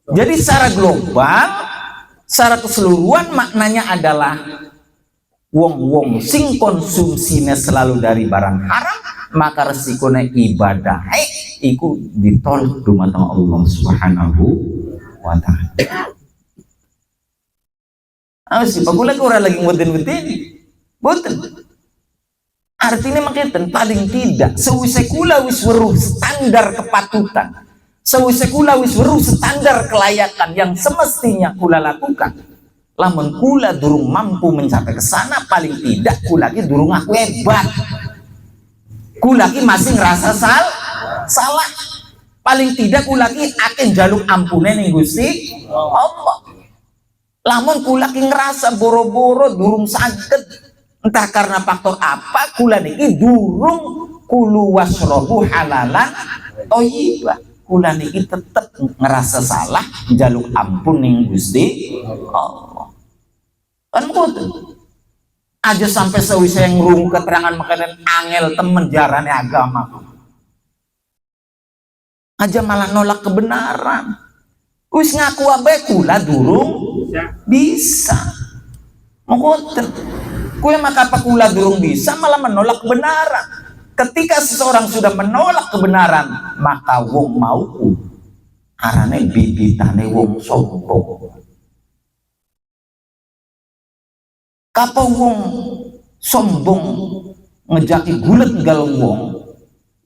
Jadi secara global, secara keseluruhan maknanya adalah wong sing konsumsinya selalu dari barang haram, maka resikonya ibadah iku ditolak dumateng Allah Subhanahu wa ta'ala. Sih pagula orang lagi nguten-nguten boten. Artinya makitan paling tidak sewise kula wis weruh standar kepatutan, sewise kula wis weruh standar kelayakan yang semestinya kula lakukan. Lamun kula durung mampu mencapai ke sana, paling tidak kula ki durung aku hebat. Kula ki masih ngerasa salah. Paling tidak kula ki akan jaluk ampunan ning Gusti Allah. Lamun kula ki ngerasa boro-boro durung saged, entah karena faktor apa, kula niki durung kulu wasrobu halalan thayyibah. Kula niki tetep ngerasa salah, jaluk ampun ning Gusti Allah. Kan boten. Aja sampai sewise ngrung keterangan makanan angel temen jarane agama. Aja malah nolak kebenaran. Wis ngaku abe kula durung bisa. Mengkoten. Kue maka apa kula durung bisa malah menolak kebenaran. Ketika seseorang sudah menolak kebenaran, maka wong mau arane bibitane wong sombong. Kapan wong sombong ngejaki gulet gal wong,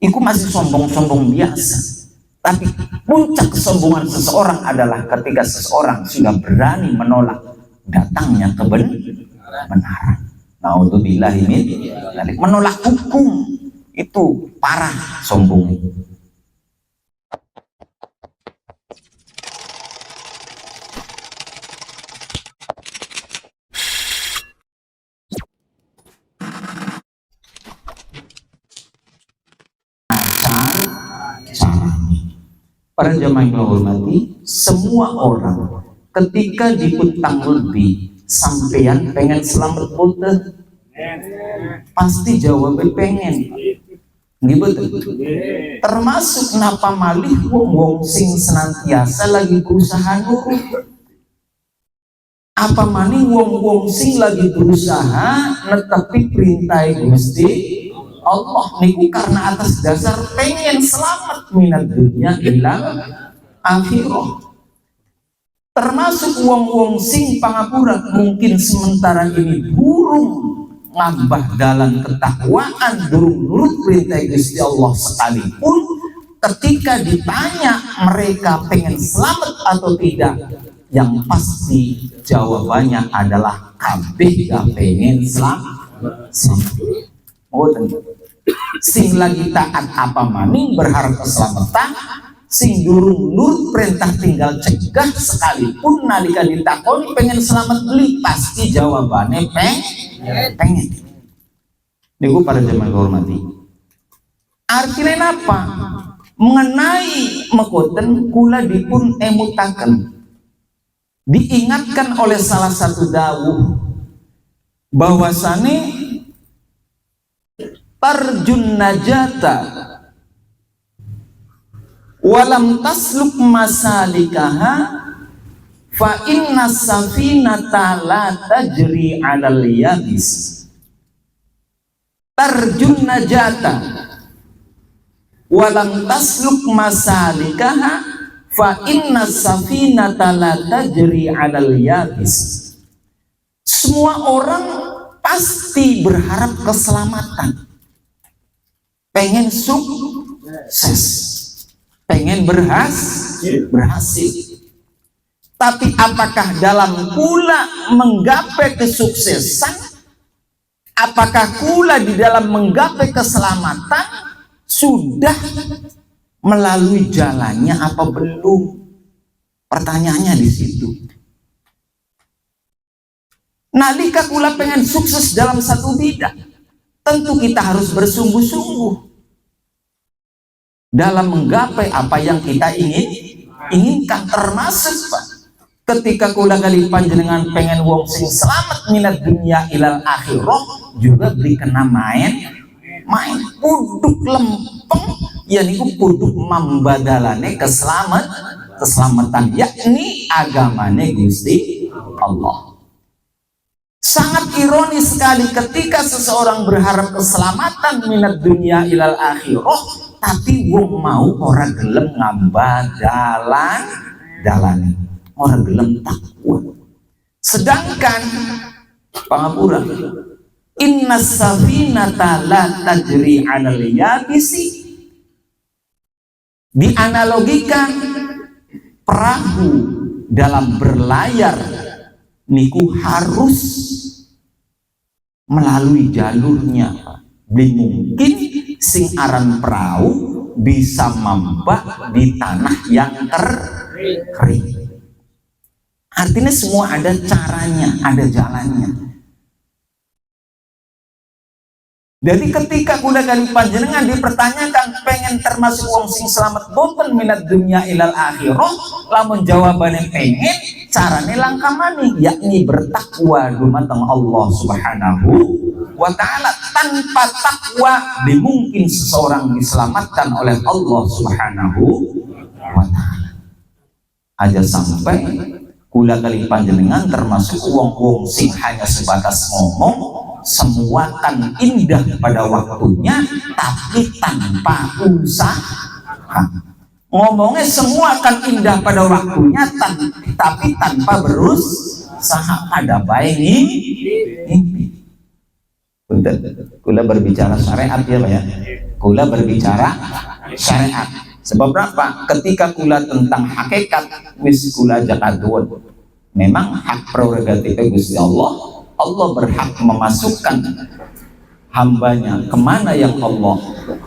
iku masih sombong-sombong biasa. Tapi puncak kesombongan seseorang adalah ketika seseorang sudah berani menolak datangnya kebenaran. Naudzubillah min dzalik. Menolak hukum itu parah sombong. Para jamaah yang hormati, semua orang ketika diputang lebih, sampean pengen selamat boten? Pasti jawabnya pengen. Gitu. Termasuk napa malih wong sing senantiasa lagi berusaha nurut. Apa maning wong sing lagi berusaha netepi perintah Gusti Allah niku karena atas dasar pengen selamat minat dunia ilal akhirah. Termasuk wong sing pangapura mungkin sementara ini burung ngambah dalam ketakwaan, durung nurut perintah Gusti Allah sekalipun, ketika ditanya mereka pengen selamat atau tidak, yang pasti jawabannya adalah kabeh gak pengen selamat. Oh tentu. Sing lagi taat apa maning berharap keselamatan, sing durung nurut perintah tinggal cegah sekalipun nalika ditakoni pengen selamat beli, pasti jawabannya pengen. Niku para jemaah hormati. Artinya apa? Mengenai mekoten kula dipun emutaken, diingatkan oleh salah satu dawuh bahwasane tarjun najata walam tasluk masalikaha fa inna safinata la tajri 'alal yabis. Tarjun najata walam tasluk masalikaha fa inna safinata la tajri 'alal yabis. Semua orang pasti berharap keselamatan, pengen sukses, pengen berhasil. Tapi apakah dalam kula menggapai kesuksesan, apakah kula di dalam menggapai keselamatan sudah melalui jalannya apa belum? Pertanyaannya di situ. Nalika kula pengen sukses dalam satu bidang, tentu kita harus bersungguh-sungguh dalam menggapai apa yang kita inginkan. Termasuk Pak, ketika kula kali panjenengan pengen wong sing selamat minat dunia ilal akhirah, juga beri kena main puduk lempeng, ya niku puduk membadalane keselamatan. keselamatan, yakni agamanya Gusti Allah. Sangat ironis sekali ketika seseorang berharap keselamatan minat dunia ilal akhirah, tapi wong mau ora gelem ngamba dalan, ora gelem takwa. Sedangkan pangapura, inna safinata la tajri 'alal yabisi, dianalogikan perahu dalam berlayar niku harus melalui jalurnya. Belum mungkin sing aran perahu bisa mambah di tanah yang kering. Artinya semua ada caranya, ada jalannya. Jadi ketika kula kali panjenengan dipertanyakan pengen termasuk wong sing selamat boten minat dunia ilal akhirah, lamun jawabane pengen, carane langkah maneh, yakni bertakwa dumateng Allah Subhanahu wa ta'ala. Tanpa takwa dimungkin seseorang diselamatkan oleh Allah Subhanahu wa ta'ala. Aja sampai kula kali panjenengan termasuk wong-wong sing hanya sebatas ngomong, semua kan indah pada waktunya tapi tanpa usaha. Ngomongnya semua kan indah pada waktunya tapi tanpa berusaha. Ada baik mimpi. Bentar, kula berbicara syariat ya Pak ya. Kula berbicara syariat. Sebab berapa? Ketika kula tentang hakikat wis kula jakadun. Memang hak prerogatif Gusti Allah. Allah berhak memasukkan hambanya kemana yang Allah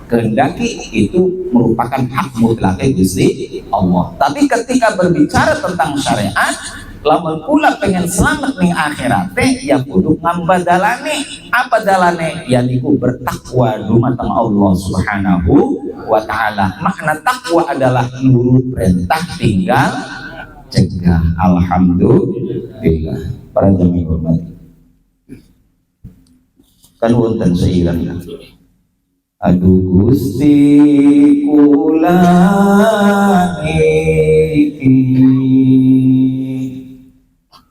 kehendaki, itu merupakan hak mutlak Gusti Allah. Tapi ketika berbicara tentang syariat, lamun kula pengen selamat ning akhirate, ya kudu ngamba dalane. Apa dalane? Ya niku bertakwa dumateng Allah Subhanahu wa ta'ala. Makna takwa adalah nurut perintah, tinggal cegah. Alhamdulillah. Para jamaah hormati, kan wonten seiran, aduh Gusti kula iki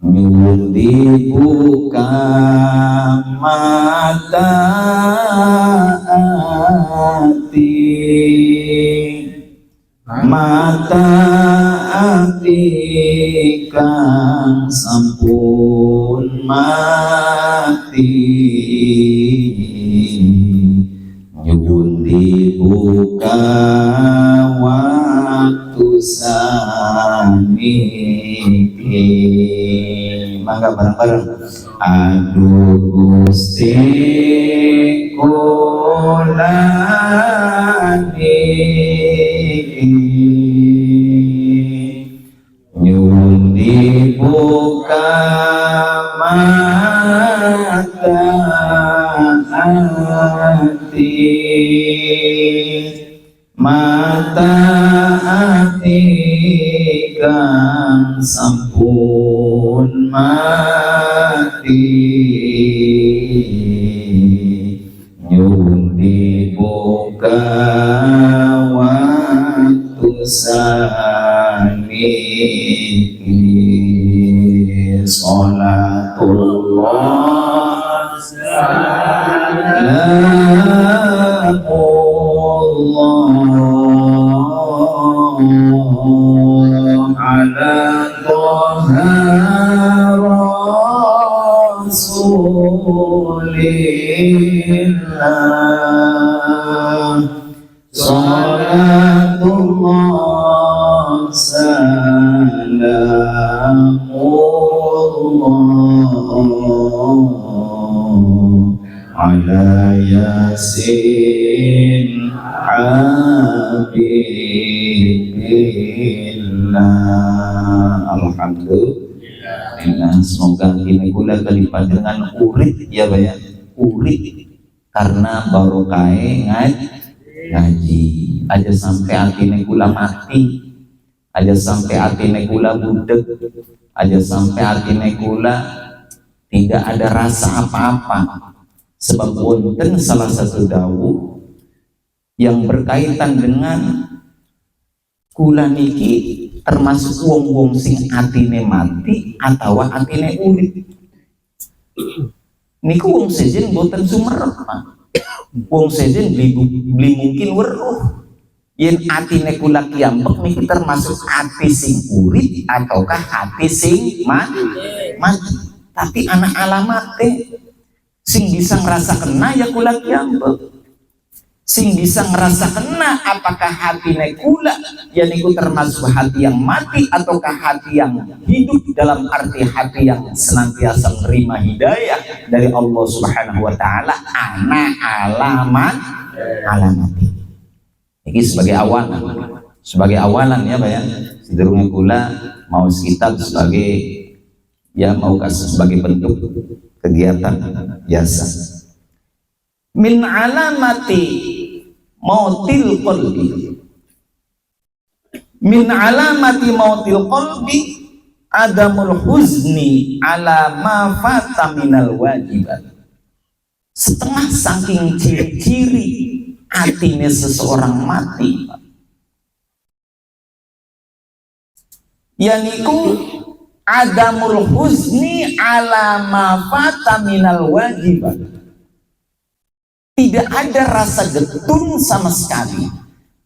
nyuwun dibuka mata ati kang sampun mati, nyuwun dibuka waktu saniki. Mangga bareng-bareng, aduh Gusti kula niki nyuwun dibuka mata hati kang sampun mati, nyuwun dibuka waktu saniki. Sholatullah salamullah ala Toha Rasulillah. Sholatullah salamullah ala Yasin Habibillah. Alhamdulillah. Semoga ini kula kali panjenengan urip ya Pak ya, urip karena barokahe ngaji. Aja sampai atine kula mati, aja sampai atine kula budek, aja sampai atine kula tidak ada rasa apa-apa. Sebab wonten salah satu dawuh yang berkaitan dengan kula niki termasuk wong-wong sing atine mati atau atine urip. Niku wong sejen boten sumerep, wong sejen beli mungkin weruh. Yen atine kula kiambek niki termasuk ati sing urip ataukah hati sing mati. Tapi anak alamate sing bisa ngerasa kena ya kula kiambek. Sing bisa ngerasa kena apakah hatine kula ya niku termasuk hati yang mati ataukah hati yang hidup, dalam arti hati yang senantiasa menerima hidayah dari Allah Subhanahu wa taala. Ana alamat ini sebagai awalan ya Pak ya. Sedurunge kula mau kitab sebagai ya mau kasih sebagai bentuk kegiatan biasa. Min alamati mautil qalbi, min alamati mautil qalbi adamul huzni ala ma fata minal wajibat. Setengah saking ciri-ciri atine seseorang mati yaniku adamul huzni ala ma fata minal wajibat. Tidak ada rasa getun sama sekali,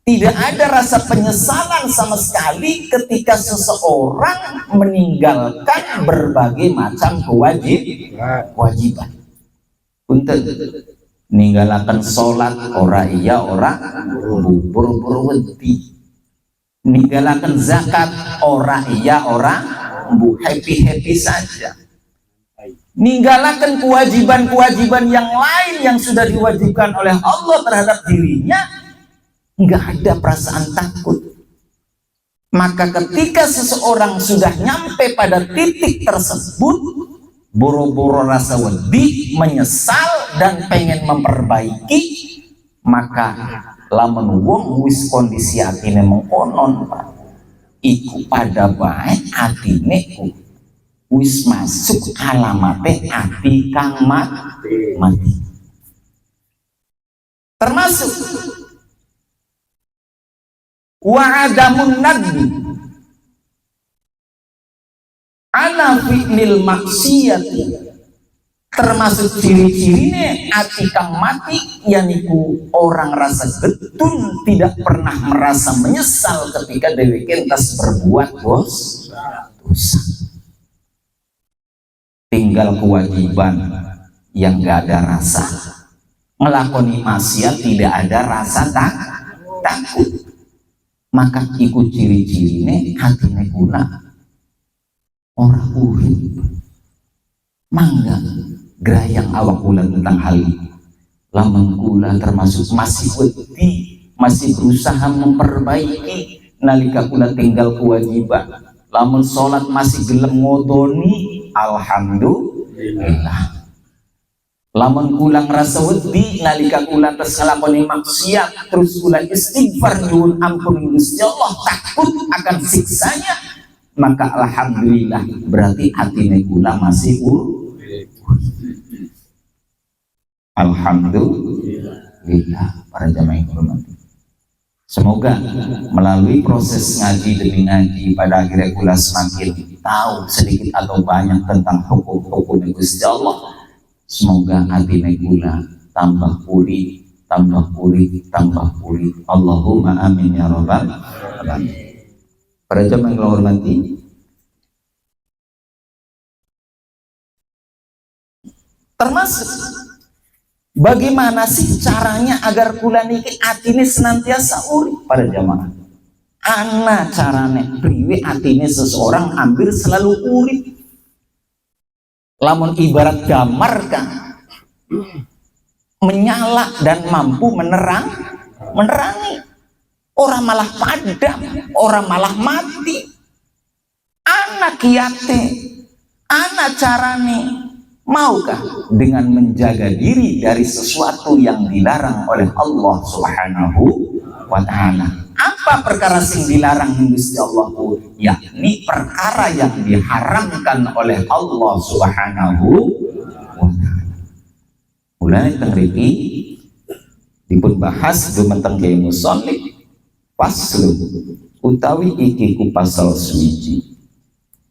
tidak ada rasa penyesalan sama sekali ketika seseorang meninggalkan berbagai macam kewajiban. Punten, ninggalakan sholat ora iya ora buru-buru wedi, ninggalakan zakat ora iya ora happy saja, ninggalakan kewajiban-kewajiban yang lain yang sudah diwajibkan oleh Allah terhadap dirinya, nggak ada perasaan takut. Maka ketika seseorang sudah nyampe pada titik tersebut, boro-boro rasa wedi, menyesal dan pengen memperbaiki, maka lamun wong wis kondisi atine mengkonon iku pada baik atine wis masuk alamate ati kang mati. Termasuk wa adamun nadbi ala fi'lil maksiyati. Termasuk ciri-cirine ati kang mati yaniku orang rasa getun, tidak pernah merasa menyesal ketika dheweke entas berbuat dosa. Tinggal kewajiban yang gak ada rasa, ngelakoni maksiat tidak ada rasa takut, maka ikut ciri-cirine hatine kula ora urip. Mangga gerayang awak kula tentang hal ini. Lamun kula termasuk masih wedi, masih berusaha memperbaiki nalika kula tinggal kewajiban. Lamun sholat masih gelem ngodoni, alhamdulillah. Lamun kula ngerasa wedi nalika kula tersalakoni maksiat, terus kula istighfar nyuwun ampun Gusti Allah, takut akan siksanya, maka alhamdulillah berarti hatine kula masih alhamdulillah. Para jamaah yang hormati, semoga melalui proses ngaji demi ngaji pada akhirnya kula semakin tahu sedikit atau banyak tentang hukum-hukum Gusti Allah. Semoga hatine kula tambah pulih, tambah pulih, tambah pulih. Allahumma amin ya rabbal alamin. Para jamaah yang hormati, termasuk bagaimana sih caranya agar kula niki atine senantiasa urip. Para jamaah, ana carane priwe atine seseorang hampir selalu urip. Lamun ibarat gamar kan menyala dan mampu menerangi, orang malah padam, orang malah mati. Anak kiate, anak carane, maukah dengan menjaga diri dari sesuatu yang dilarang oleh Allah Subhanahu wa ta'ala? Apa perkara sing dilarang Gusti Allah? Yakni perkara yang diharamkan oleh Allah Subhanahu wa ta'ala. Mulai tengriki dipun bahas dumateng Kiai Musholih faslun utawi iki ku pasal suci.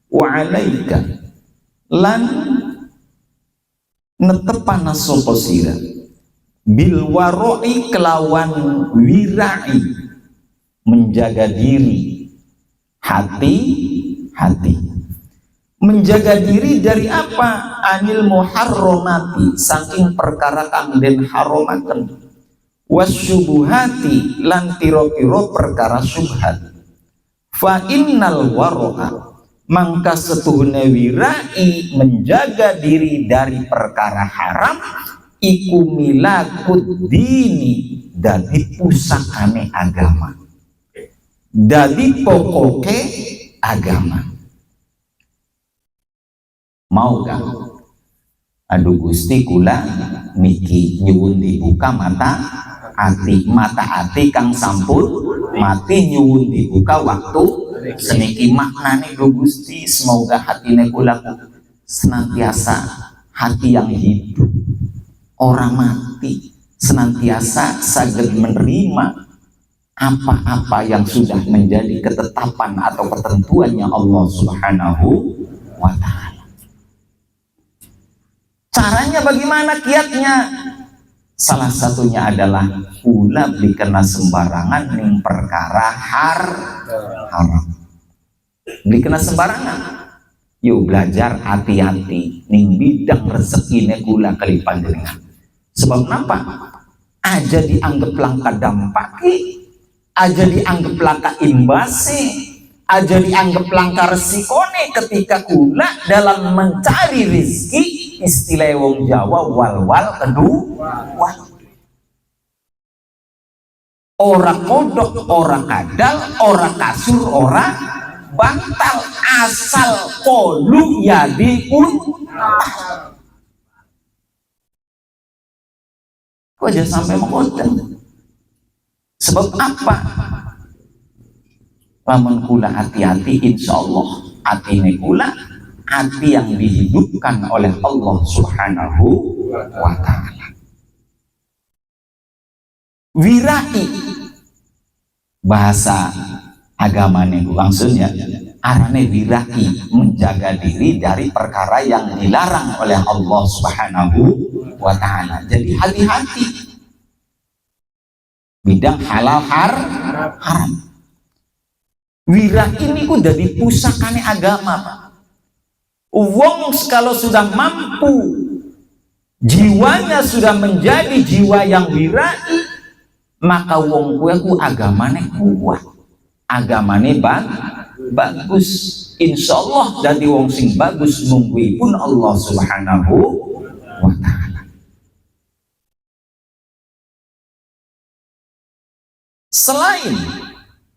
Wa alaika lan netepana sapa sira bil waroi kelawan wirai, menjaga diri, hati-hati. Menjaga diri dari apa? Anil muharramati, saking perkara kang den haromaken, wasyubuhati lan piro-piro perkara syubhat. Fa innal waro'a, mangka setuhune wirai, menjaga diri dari perkara haram, iku milakud dini, dadi pusakane agama, dadi pokoke agama. Mau kan? Aduh Gusti kula niki nyuwun dibuka mata ati kang sampun mati, nyuwun dibuka waktu seniki maknane do Gusti. Semoga hatine kula senantiasa hati yang hidup, orang mati, senantiasa saged menerima apa-apa yang sudah menjadi ketetapan atau ketentuannya Allah Subhanahu wa Ta'ala. Caranya bagaimana kiatnya? Salah satunya adalah ulah dikena sembarangan ning perkara haram. Dikena sembarangan. Yuk belajar hati-hati ning bidang rezekine kula kali panjenengan. Sebab kenapa? Aja dianggap langka dampaki, aja dianggap langka imbasi, aja dianggap langka resikone ketika kula dalam mencari rezeki. Istilah wong Jawa wal-wal kedua, ora kodok, ora kadal, ora kasur, ora bantal, asal kolu yadiun. Kok aja sampai mengkodok? Sebab apa? Lamun kula hati-hati, insya Allah hatine kula hati yang dihidupkan oleh Allah Subhanahu wa Ta'ala. Wirai, bahasa agamanya langsungnya arane wirai, menjaga diri dari perkara yang dilarang oleh Allah Subhanahu wa Ta'ala. Jadi hati-hati bidang halal haram. Wirai ini ku jadi pusakane agama, Pak. Wong kalau sudah mampu, jiwanya sudah menjadi jiwa yang wirai, maka wong ku agamane kuat, agamane bagus. Insya Allah jadi wong sing bagus nunggu pun Allah Subhanahu wa Ta'ala. Selain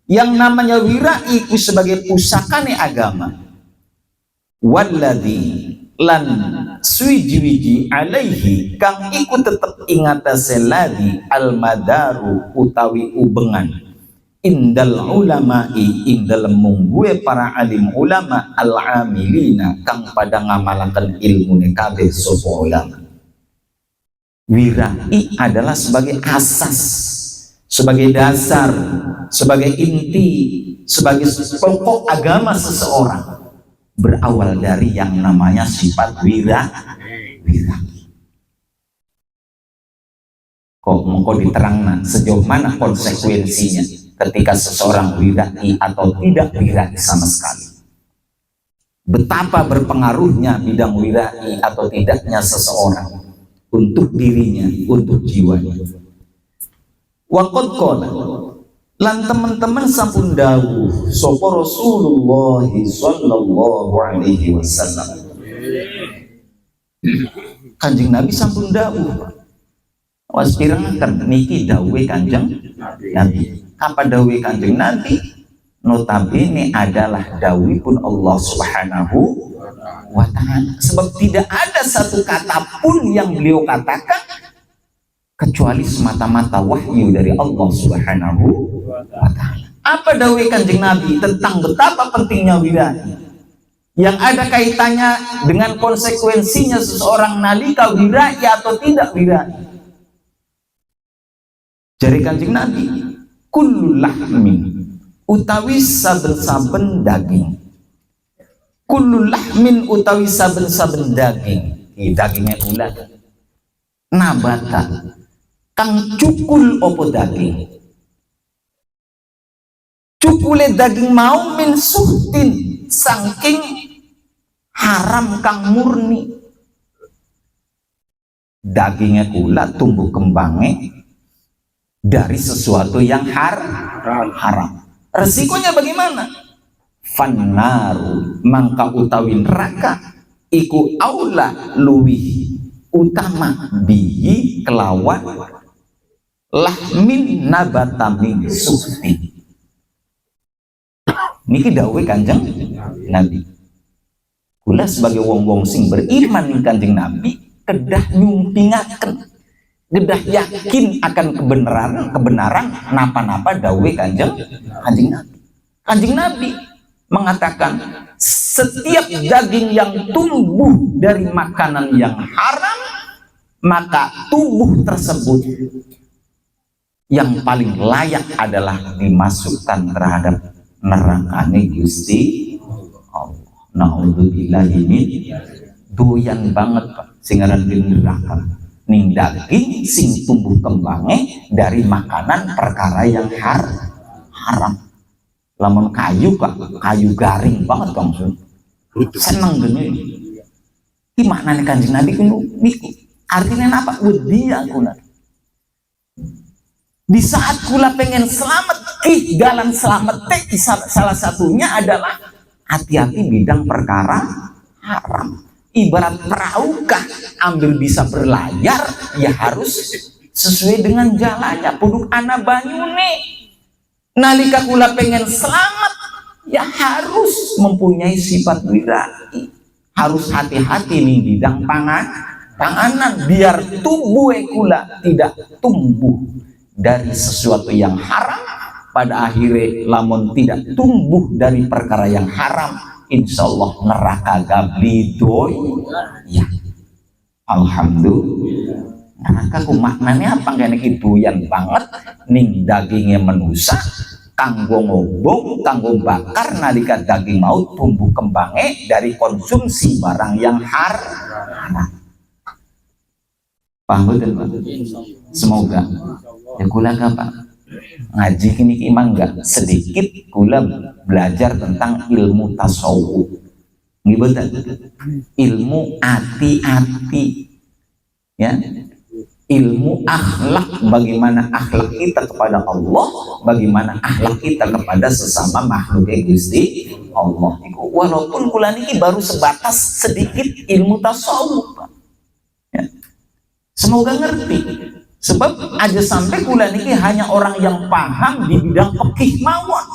yang namanya wirai itu sebagai pusakane agama, walladzi lan suwiji alaihi kang iku tetep ingatase ladi almadaru utawi ubengan indal ulamai indal mungguwe para alim ulama al-amilina kang pada ngamalaken ilmune kabeh sapa ulama. Wirai adalah sebagai asas, sebagai dasar, sebagai inti, sebagai pokok agama seseorang, berawal dari yang namanya sifat wirai. Kok mengko diterangkan sejauh mana konsekuensinya ketika seseorang wirai atau tidak wirai sama sekali. Betapa berpengaruhnya bidang wirai atau tidaknya seseorang untuk dirinya, untuk jiwanya. Waqad qala lan teman-teman sampun dawuh sapa Rasulullah sallallahu alaihi wasallam. Kanjeng Nabi sampun dawuh. Was pirangaken niki dawuhe Kanjeng Nabi. Apa dawuhe Kanjeng Nabi? Notabene adalah dawuhipun Allah Subhanahu wa Ta'ala. Sebab tidak ada satu kata pun yang beliau katakan kecuali semata-mata wahyu dari Allah Subhanahu wa Ta'ala. Apa dawuh Kanjeng Nabi tentang betapa pentingnya wirai, yang ada kaitannya dengan konsekuensinya seseorang nalika wirai atau tidak wirai. Dari Kanjeng Nabi, kullu lahmin utawi saben-saben daging. Kullu lahmin utawi saben-saben daging. Dagingnya ulat. Nabata kang cukul opo daging. Cukule daging mau min suhtin saking haram kang murni. Dagingnya kula tumbuh kembangnya dari sesuatu yang haram. Resikonya bagaimana? Fannaru mangka utawi neraka iku aula luwih utama bihi kelawan lahmin nabatamin suhtin. Niki dawuh Kanjeng Nabi. Kula sebagai wong-wong sing beriman ning Kanjeng Nabi kedah nyumpingaken, kedah yakin akan kebenaran napa-napa dawuh Kanjeng Nabi. Kanjeng Nabi mengatakan setiap daging yang tumbuh dari makanan yang haram, maka tubuh tersebut yang paling layak adalah dimasukkan terhadap neraka Gusti Allah. Naudzubillahi min doyan banget Pak singaran di neraka ning daging sing tumbuh kembangnya dari makanan perkara yang haram. Lamun kayu Kak, kayu garing banget Kang Sun. Seneng gini. Ki maknane Kanjeng Nabi niku artinya apa? Wedi aku. Di saat kula pengen selamat, jalan selamat salah satunya adalah hati-hati bidang perkara haram. Ibarat perahu kah ambil bisa berlayar, ya harus sesuai dengan jalannya. Puduk ana banyune. Nalika kula pengen selamat, ya harus mempunyai sifat wirai. Harus hati-hati nih bidang panganan biar tubuh kula tidak tumbuh dari sesuatu yang haram. Pada akhirnya lamun tidak tumbuh dari perkara yang haram, insya Allah neraka gablidoy ya. Alhamdulillah. Neraka ku maknanya apa? Kayak doyan banget ning dagingnya manusia kanggo ngobong, kanggo bakar nalika daging mau tumbuh kembangnya dari konsumsi barang yang haram. Paham betul Pak? Semoga ya kula Pak ngaji kini imang enggak sedikit kula belajar tentang ilmu tasawuf. Nggih ilmu hati-hati ya. Ilmu akhlak, bagaimana akhlak kita kepada Allah, bagaimana akhlak kita kepada sesama makhluk Gusti Allah. Walaupun kula niki baru sebatas sedikit ilmu tasawuf, ya. Semoga ngerti. Sebab aja sampai kula niki hanya orang yang paham di bidang fikih mawon.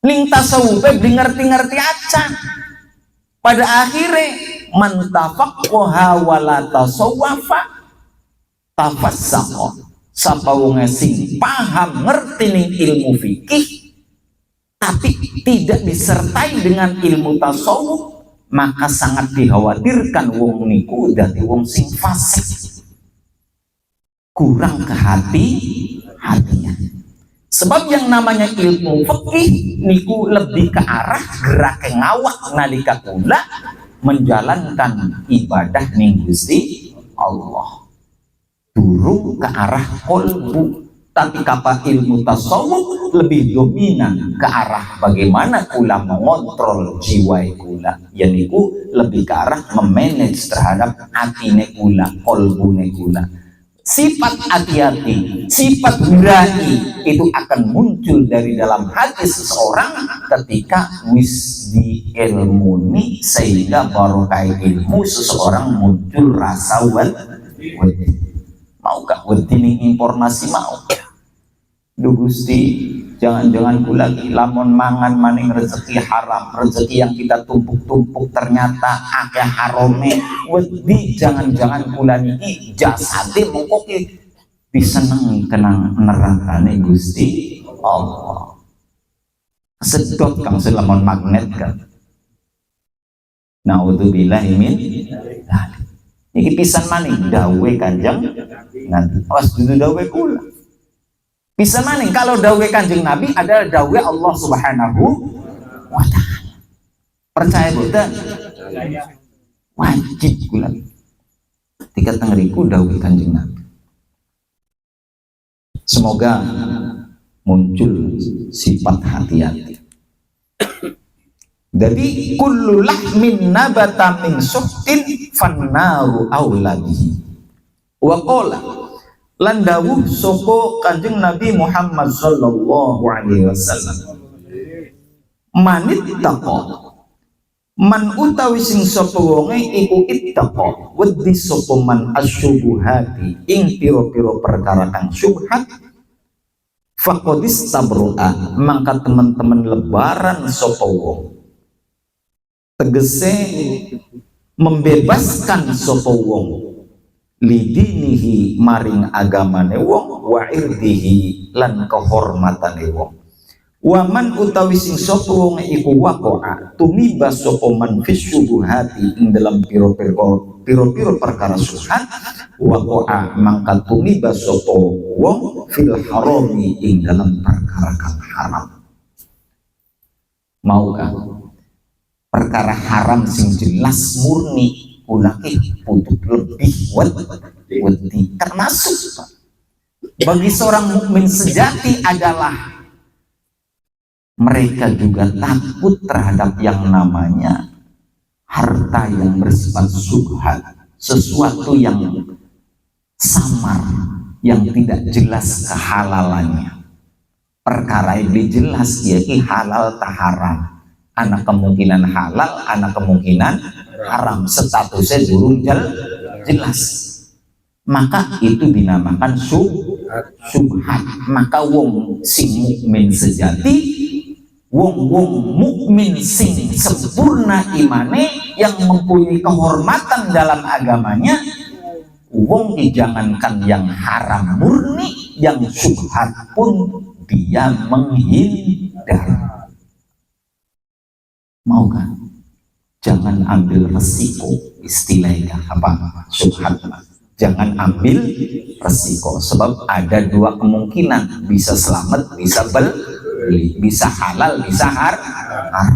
Ning tasawuf beli ngerti-ngerti aja. Pada akhirnya man tafaqqaha wa la tasawwafa tafassaqa. Sapa wong sing paham ngerti ning ilmu fikih tapi tidak disertai dengan ilmu tasawuf, maka sangat dikhawatirkan wong niku dadi wong sing fasik, kurang ke hatinya. Sebab yang namanya ilmu fikih niku lebih ke arah gerak ngawak nalika kula menjalankan ibadah ning Gusti Allah. Durung ke arah kolbu, tapi kapa ilmu tasawuf lebih dominan ke arah bagaimana kula mengontrol jiwa kula. Yaitu lebih ke arah memanage terhadap hatine kula, kolbune kula. Sifat hati-hati, sifat wirai itu akan muncul dari dalam hati seseorang ketika wis di ilmuni, sehingga barokah ilmu seseorang muncul rasa wedi. Mau gak wedi ning informasi mau? Duh Gusti, jangan-jangan kula lamun mangan maning rezeki haram, rezeki yang kita tumpuk-tumpuk ternyata akeh harome. Wedi jangan-jangan kula niki jasade mongko disenengi kenang nerakane Gusti Allah. Sedot kang lamun magnet kan. Naudzubillahi min dzalik. Niki pisan maning dawuh Kanjeng Nabi. Awas dudu dawuh kula. Bisa maning kalau dawe Kanjeng Nabi adalah dawe Allah Subhanahu wa taala. Percaya boten? Wajib kula. Tiga tengeriku dawe Kanjeng Nabi. Semoga muncul sifat hati-hati. Jadi kullu lahmin nabata min suhtin fannaru aula bihi. Wa qala lan dawuh sapa Kanjeng Nabi Muhammad sallallahu alaihi wasallam, manit taqa man utawi sing sapa wonge iku ittaqa wedi sapa man asyubuhati ing pira-pira perkara kang syubhat faqadis tabru'a mangka teman-teman lebaran sapa wong, tegese membebaskan sapa wong lidinihi maring agamane wong wa irdihi lan kehormatane wong. Waman utawi sing sapa wong iku waqa'a tumiba sapa man fisyubuhati ing dalam pira-pira perkara syubhat waqa'a mangka tumiba sapa wong fil harami ing dalam perkara kang haram. Maukah perkara haram sing jelas murni ulaki untuk lebih wedi, termasuk bagi seorang mukmin sejati adalah mereka juga takut terhadap yang namanya harta yang bersifat subhat, sesuatu yang samar, yang tidak jelas kehalalannya. Perkara yang jelas yaitu halal tak haram, anak kemungkinan halal, anak kemungkinan haram, statusnya durung jelas, maka itu dinamakan subhat. Maka wong sing mukmin sejati, wong mukmin sing sempurna imane, yang mempunyai kehormatan dalam agamanya, wong dijangankan yang haram murni, yang subhat pun dia menghindar. Mau kan? Jangan ambil resiko, istilahnya apa? Subhat. Jangan ambil resiko, sebab ada dua kemungkinan, bisa selamat, bisa beli, bisa halal, bisa haram.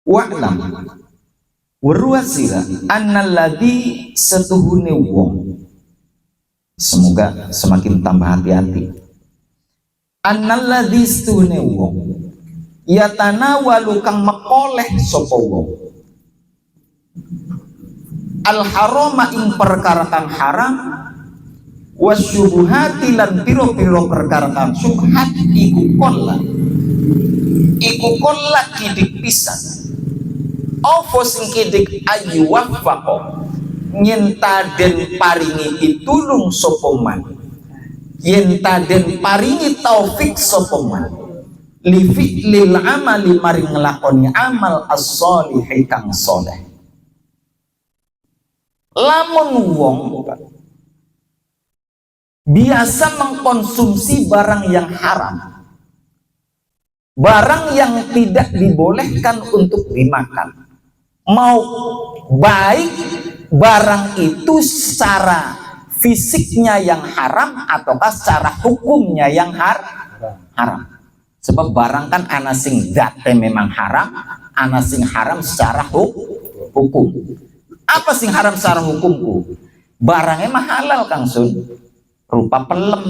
Wa'lam waruasira annalladzi setuhune wong, semoga semakin tambah hati-hati. Annalladzi setuhune wong yatanawalu kang mekoleh sapa wong al harama ing perkara kang haram wasyubuhati lan piro-piro perkara kang syubhat iku kolla kidik pisan apa sing kidik ayu wafaqo nyenta den paringi pitulung sapa man, yen taden paringi taufik sapa man li fi'lil amali maring nglakoni amal as-sholih kang saleh. Lamun wong biasa mengkonsumsi barang yang haram, barang yang tidak dibolehkan untuk dimakan, mau baik barang itu secara fisiknya yang haram ataukah secara hukumnya yang haram. Sebab barang kan ana sing zate memang haram, ana sing haram secara hukum. Apa sing haram secara hukumku? Barangnya mah halal Kang Sun, rupa pelem.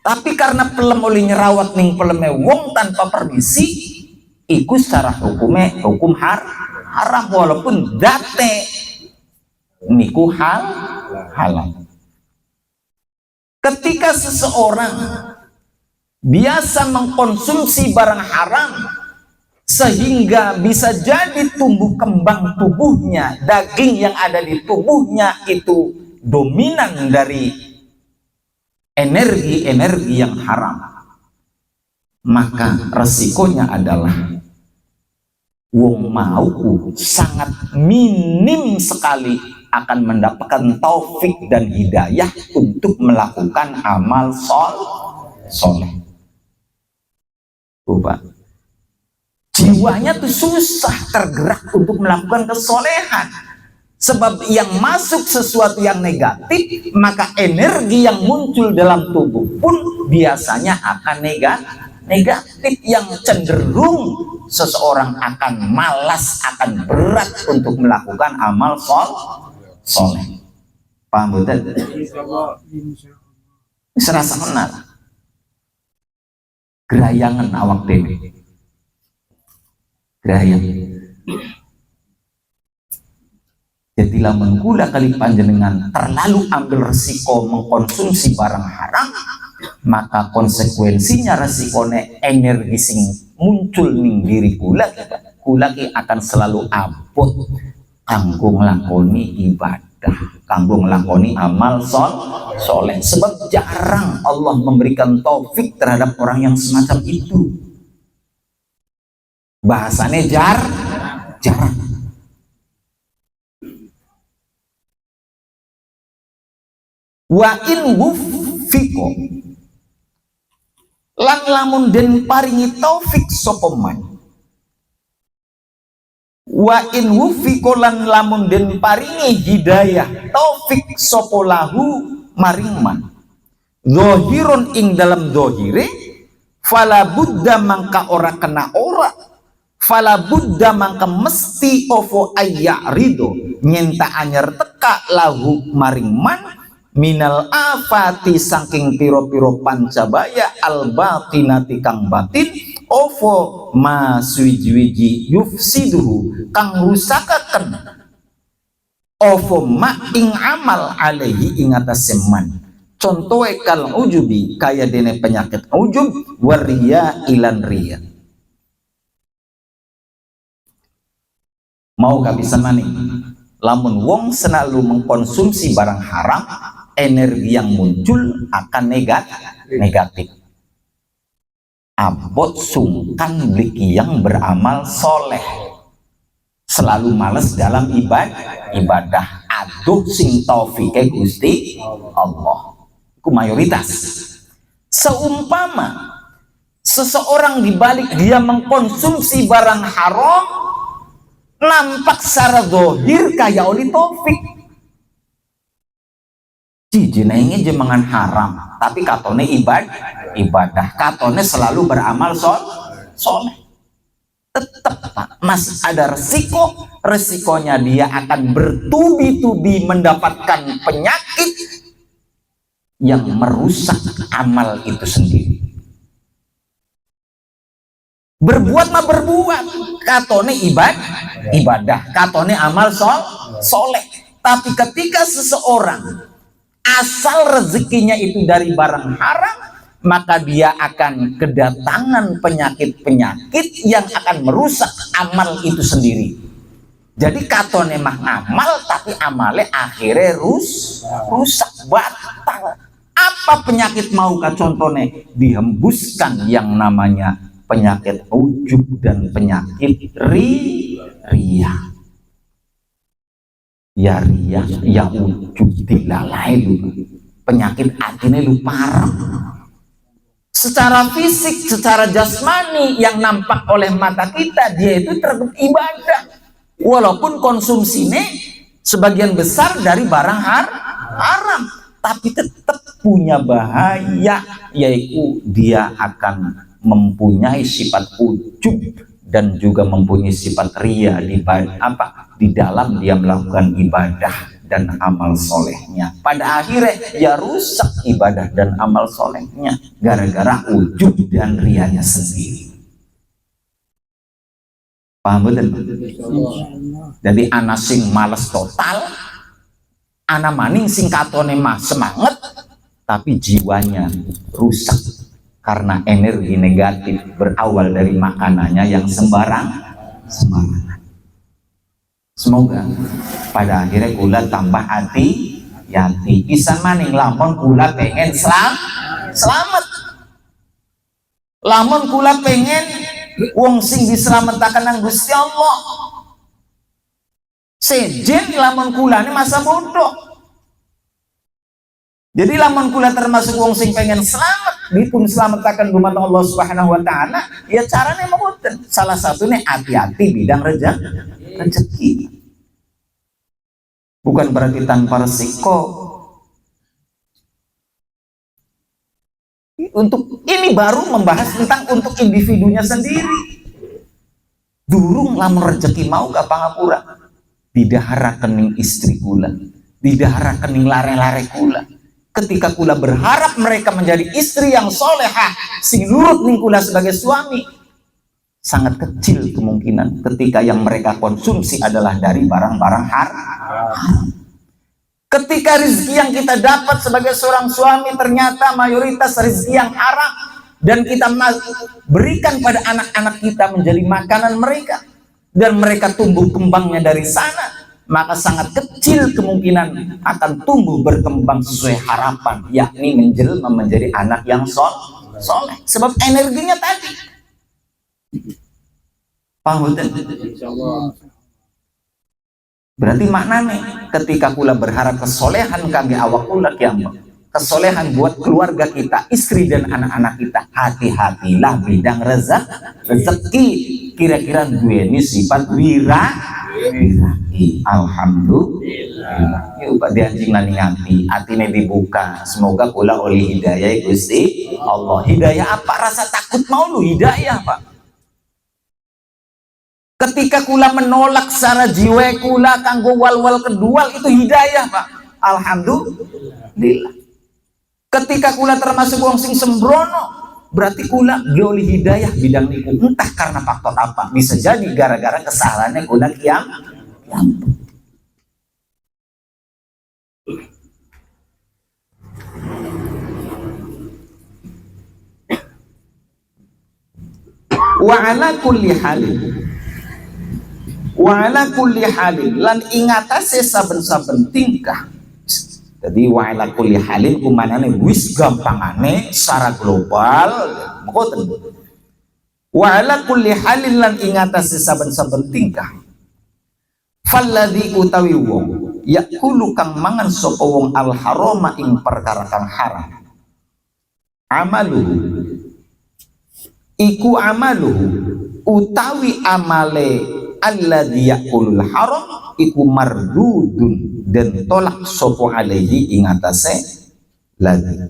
Tapi karena pelem oleh nyerawat ning peleme wong tanpa permisi, iku secara hukumnya hukum haram walaupun zate niku halal. Ketika seseorang biasa mengkonsumsi barang haram sehingga bisa jadi tumbuh kembang tubuhnya, daging yang ada di tubuhnya itu dominan dari energi-energi yang haram, maka resikonya adalah wong mau sangat minim sekali akan mendapatkan taufik dan hidayah untuk melakukan amal soleh. Jiwanya tuh susah tergerak untuk melakukan kesolehan. Sebab yang masuk sesuatu yang negatif, maka energi yang muncul dalam tubuh pun biasanya akan negatif, yang cenderung seseorang akan malas, akan berat untuk melakukan amal soleh. Paham betul? Serasa benar. Gerayangan awak dewi. Gerayang. Jadi lamun kula kali panjenengan terlalu ambil resiko mengkonsumsi barang haram, maka konsekuensinya resikone energi sing muncul ning diri kula ki akan selalu abot kanggo nglakoni ibadah, kanggo nglakoni amal soleh. Sebab jarang Allah memberikan taufik terhadap orang yang semacam itu. Bahasanya jarang. Wa in wuffiqo lan lamun den paringi taufik sapa man, wa in wuffiqo lan lamun den paringi hidayah taufik sapa lahu maring man, zahirun ing dalam zahire, fala budda mangka ora kena ora, fala budda mangka mesti ovo ayya rido nyenta anyar teka lahu maring man, minal afati saking piro-piro pancabaya al batinati kang batin, ovo maswiji yufsiduhu kang rusakaken, ovo ma ing amal alaihi ing atase man. Contohe kal ujubi kaya dene penyakit ujub, waria ilan ria. Mau gak bisa maning lamun wong selalu mengkonsumsi barang haram, energi yang muncul akan negatif. Abot sungkan bliki yang beramal soleh, selalu males dalam ibadah. Aduh sing taufike Gusti Allah. Itu mayoritas. Seumpama seseorang dibalik dia mengkonsumsi barang haram, nampak secara zahir kaya oli taufik. Jenenge jemangan haram, tapi katone ibadah, katone selalu beramal soleh. Tetap masih ada resikonya dia akan bertubi-tubi mendapatkan penyakit yang merusak amal itu sendiri. Berbuat mah berbuat, katone ibadah, katone amal soleh. Tapi ketika seseorang asal rezekinya itu dari barang haram, maka dia akan kedatangan penyakit-penyakit yang akan merusak amal itu sendiri. Jadi katone mah ngamal, tapi amale akhirnya rusak, batal. Apa penyakit mau ka contone? Dihembuskan yang namanya penyakit ujub dan penyakit ria. Ya ria, ya ujub dilalai lu. Penyakit hatinya lu parah. Secara fisik, secara jasmani yang nampak oleh mata kita, dia itu teribadah. Walaupun konsumsinya sebagian besar dari barang haram, tapi tetap punya bahaya, yaitu dia akan mempunyai sifat ujub dan juga mempunyai sifat ria di dalam dia melakukan ibadah dan amal solehnya. Pada akhirnya ya rusak ibadah dan amal solehnya gara-gara ujub dan rianya sendiri. Paham betul? Jadi anak sing males total, anak maning sing katone mah semangat, tapi jiwanya rusak karena energi negatif berawal dari makanannya yang sembarangan. Semoga pada akhirnya kula tambah hati pisan maning lamun kula pengen selamat, lamun kula pengen wong sing diselamatkan nang Gusti Allah. Sejen lamun kula ini masa bodoh. Jadi lamun kula termasuk wong sing pengen selamat, dipun selamatkan dumateng Allah Subhanahu wa taala, ya carane mboten. Salah satunya hati-hati bidang rezeki. Bukan berarti tanpa resiko. Untuk ini baru membahas tentang untuk individunya sendiri. Durung lamun rezeki mau gak pangapura. Didahara kening istri kula, didahara kening lare-lare kula. Ketika kula berharap mereka menjadi istri yang solehah, sing nurut ning kula sebagai suami, sangat kecil kemungkinan ketika yang mereka konsumsi adalah dari barang-barang haram. Ketika rezeki yang kita dapat sebagai seorang suami ternyata mayoritas rezeki yang haram, dan kita berikan pada anak-anak kita menjadi makanan mereka, dan mereka tumbuh kembangnya dari sana, maka sangat kecil kemungkinan akan tumbuh berkembang sesuai harapan, yakni menjelma menjadi anak yang soleh. Sebab energinya tadi. Paham betul? Berarti maknanya ketika kula berharap kesolehan kangge awak kula kiamat, kesolehan buat keluarga kita, istri dan anak-anak kita, hati-hatilah bidang rezeki. Kira-kira gue ini sifat wiraki. Alhamdulillah. Yuk Pak dianjing nani ngati, hatinya dibuka. Semoga kula oleh hidayah Gusti Allah. Hidayah apa? Rasa takut mau lu hidayah Pak. Ketika kula menolak secara jiwa kula kanggo wal-wal kedual, itu hidayah Pak. Alhamdulillah. Ketika kula termasuk wong sing sembrono, berarti kula dioli hidayah bidang niku. Entah karena faktor apa, bisa jadi gara-gara kesalahannya kula kiam. Wa ala kulli halin lan ingatase saben-saben tingkah. Jadi wa ala kulli halin kumanane wis gampangane secara global mboten. Wa ala kulli halin lan ingatase saben-saben tingkah. Falladzi utawi wong yakulu kang mangan sapa wong al harama ing perkara kang haram. Amaluhu iku amaluhu utawi amale alladzi yakulul haram iku mardudun dan tolak sopo alaihi ingatase lagi.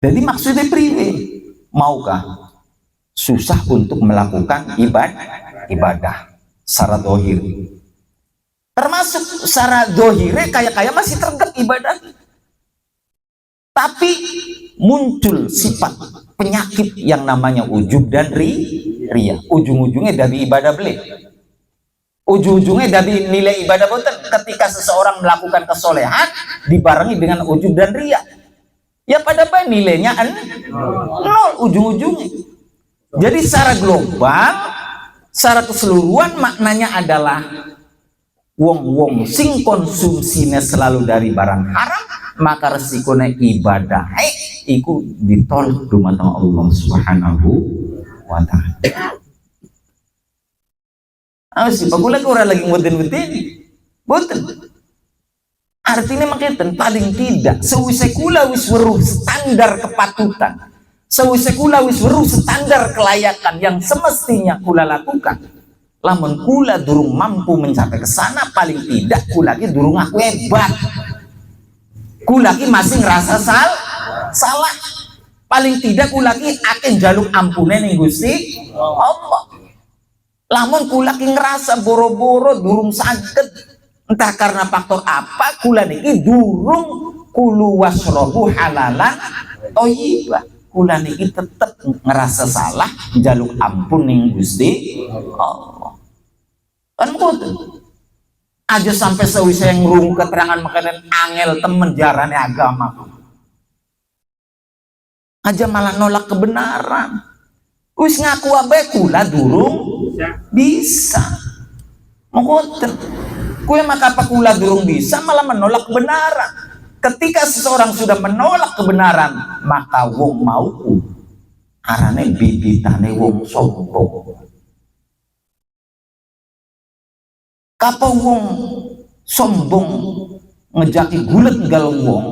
Jadi maksudnya priwe? Maukah susah untuk melakukan ibadah secara dohir? Termasuk secara dohirnya kayak masih tergap ibadah, tapi muncul sifat penyakit yang namanya ujub dan ria. Ujung-ujungnya dari ibadah beli, ujung-ujungnya dari nilai ibadah boten. Ketika seseorang melakukan kesolehan dibarengi dengan ujub dan ria, ya pada apa nilainya nol ujung-ujungnya. Jadi secara global, secara keseluruhan maknanya adalah wong-wong sing konsumsinya selalu dari barang haram, maka resikonya ibadah iku ditolak dumateng Allah Subhanahu wa ta'ala. Sih pagula ko lagi ngudin-ngudin boten. Artinya makanya paling tidak sewisai kula wis weruh standar kepatutan, sewisai kula wis weruh standar kelayakan yang semestinya kula lakukan. Lamun kula durung mampu mencapai ke sana, paling tidak kula ki durung aku hebat. Kula ki masih ngerasa salah. Paling tidak kula ki akan jaluk ampunan ning Gusti Allah. Lamun kula ki ngerasa boro-boro durung saged, entah karena faktor apa, kula niki durung kulu wasrobu halalan thayyibah. Kula niki tetep ngerasa salah, jaluk ampun ning Gusti Allah. Kan ngoten. Aja sampai sewisa yang ngrungu keterangan makanan angel temen jarane agama. Aja malah nolak kebenaran. Wis ngaku abe kula durung bisa. Ngoten. Kue maka apa kula durung bisa malah menolak kebenaran. Ketika seseorang sudah menolak kebenaran, maka wong mau arane bibitane wong sombong. Kapan wong sombong ngejaki gulet galung wong,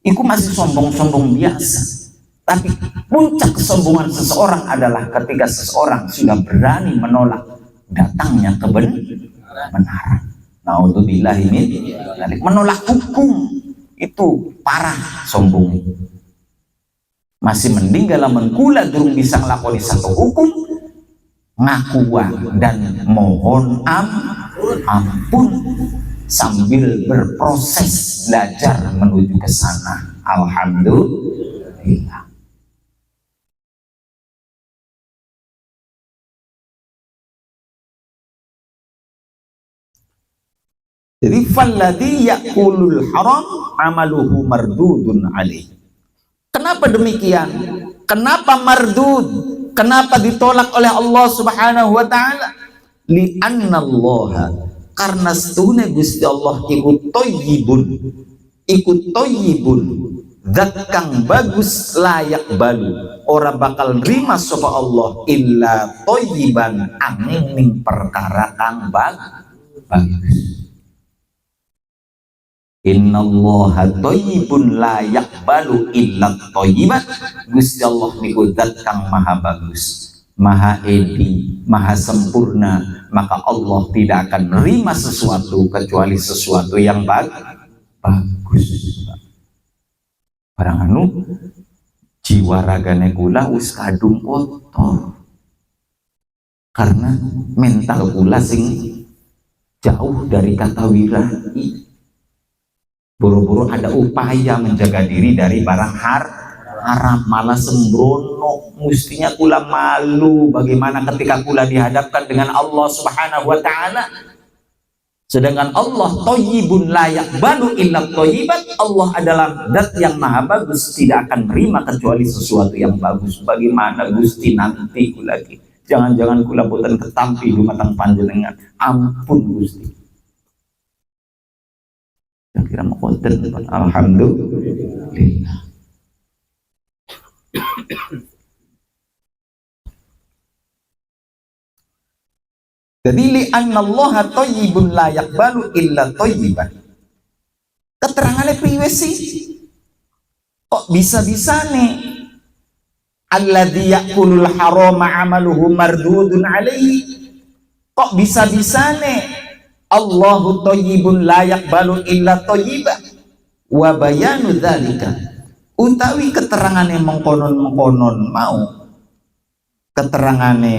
iku masih sombong-sombong biasa. Tapi puncak kesombongan seseorang adalah ketika seseorang sudah berani menolak datangnya kebenaran. Naudzubillahi min dzalik. Menolak hukum itu parah sombong. Masih mending lamun kula durung bisa nglakoni satu hukum ngakuan dan mohon ampun sambil berproses belajar menuju ke sana. Alhamdulillah. Jadi falladhi ya'kulul haram amaluhu mardudun alaih. Kenapa demikian? Kenapa mardud? Kenapa ditolak oleh Allah Subhanahu wa taala? Li'anna Allah, karena setune Gusti Allah iku thayyibun, zat kang bagus layak balu. Ora bakal nerima sapa Allah illa thayyiban, angin ning perkara kang bagus. Innallaha thayyibun la yaqbalu illa thayyiban. Gusti Allah niku zat kang maha bagus, maha edi, maha sempurna, maka Allah tidak akan menerima sesuatu kecuali sesuatu yang bagus. Barang anu jiwa ragane kula wis kadung kotor karena mental kula sing jauh dari kata wirai. Buru-buru ada upaya menjaga diri dari barang haram, malah sembrono. Mestinya kula malu bagaimana ketika kula dihadapkan dengan Allah Subhanahu wa taala. Sedangkan Allah thayyibun la yaqbalu illa thayyiban. Allah adalah zat yang maha bagus, tidak akan terima kecuali sesuatu yang bagus. Bagaimana Gusti nanti kula lagi? Jangan-jangan kula boten ketampi dumateng panjenengan. Ampun Gusti. Kira mau konten, alhamdulillah. Jadi li'annallaha thayyibun la yaqbalu illa thayyiban. Keterangannya priwe sih? Kok bisa-bisa nih alladzi ya'kulul harama 'amaluhu mardudun 'alaihi? Kok bisa-bisa nih Allahu thayyibun la yaqbalu illa thayyiban? Wa bayanu dzalika, utawi keterangane mengkonon-mengkonon mau keterangane